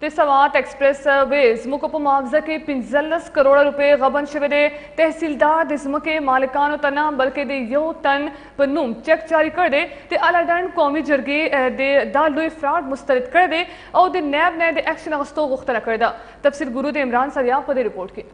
د سوات ایکسپریس ویز زمکو په معاوضه کې 15 کروڑه روپے غبن شوی دی. تحصیلدار د زمکې مالکانو ته نه بلکې د یو تن په نوم چیک جاری کړی دی. د اعلی ډنډ قومي جرګې د دا لوی فراډ مسترد کړی دی او د نیب نه د ایکشن اخیستو غوښتنه کړې ده. تفصیل ګورو د عمران سریاب په دې رپورټ کې.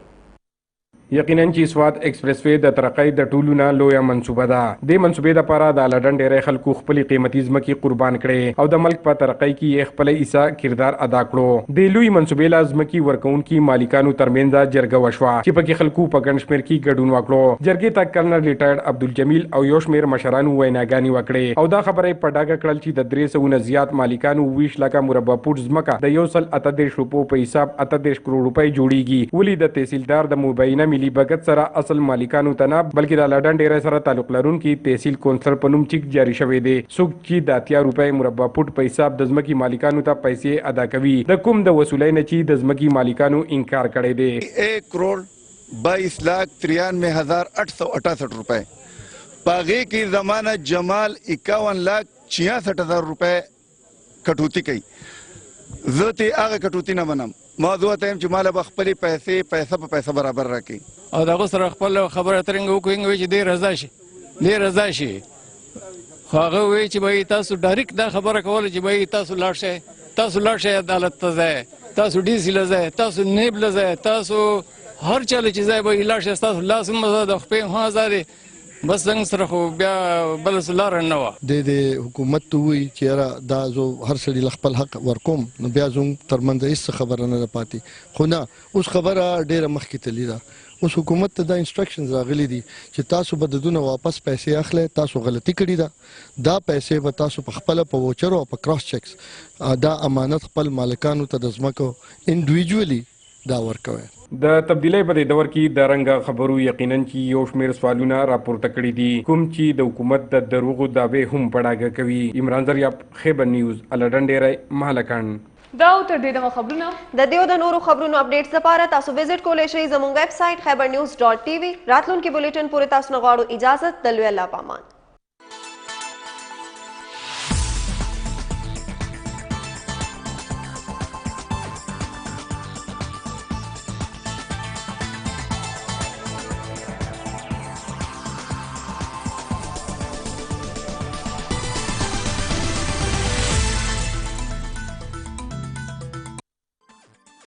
یقینا چې سوات ایکسپریس وے د ترقۍ د ټولو نه لویه منصوبه ده. د منصوبې دپاره د لډن ډیری خلکو خپلې قیمتي ځمکې قربان کړې او د ملک په ترقۍ کې یې خپله حصه کردار ادا کړو. د لوی منصوبې له ځمکې ورکوونکي مالکانو ترمنځ جرګه وشوه چې پکې خلکو په ګڼ شمېر کې ګډون وکړو. جرګې ته کرنل ریټایرډ عبدالجمیل او یو شمېر مشرانو ویناګانې وکړې او دا خبره یې په ډاګه کړل چې د 300 نه زیات مالکانو 20 لکه مربع فوټ ځمکه د 138 روپو په حساب 38 کروڑ روپۍ جوړیږي. ولې د تحصیلدار د مبینه ملي بګت سره اصل مالکانو ته نه بلکې د لډن ډیری سره تعلق لرونکي تحصیل کونسلر په نوم چیک جاری شوی دی. څوک چې د 80 روپۍ مربع فوټ په حساب د ځمکې مالکانو ته پیسې ادا کوي د کوم د وصولۍ نه چې د ځمکې مالکانو انکار کړی دی. 1 کروڑ 22,93,868 روپے پاغے کی زمانہ جمال 51,66,000 روپے کټوتی کوي. زه ته هغه کټوتی نه منم. موضوع ته چې مال به خپل پیسې په پیسه برابر راکړي او دغه سره خپل خبره ترنګ وکړي چې دې رضا شي خو هغه وایي چې به تاسو ډایرکټ دا خبره کوله چې به تاسو لاړ شئ عدالت ته ځئ، تاسو ډي سي له ځئ، تاسو نیب له ځئ، تاسو هر چا له چې ځای به لاړ شئ، ستاسو لاس هم د خپې هم ازادې بس څنګه سره خو بیا بل څه لاره نه وه. د حکومت ته ووایي چې یاره دا زه هر سړي له خپل حق ورکوم نو بیا زموږ ترمنځ هېڅ خبره نه ده پاتې. خو نه اوس خبره ډېره مخکې تللې ده. اوس حکومت ته دا انسټرکشنز راغلي دي چې تاسو به د دونه واپس پیسې اخلئ، تاسو غلطي کړې ده، دا پیسې به تاسو په خپله په ووچرو او په کراس چیکس دا امانت خپل مالکانو ته د ځمکو انډیویجولي دا ورکوئ. د تبدیلۍ په دې دور کې د رنګه خبرو یقینا چې یو شمېر سوالونه راپورته کړي دي کوم چې د حکومت د دروغو دعوې هم په ډاګه کوي. عمران زریاب، خیبر نیوز، لډن ډیری، مهلکان. دا او تر دې دغه خبرونه د دې او د نورو خبرونو اپډیټس لپاره تاسو وزټ کولی شئ زموږ ویب سایټ خیبر نیوز .tv. راتلونکي بولیټن پورې تاسو نه غواړو اجازت. د لوی الله په امان.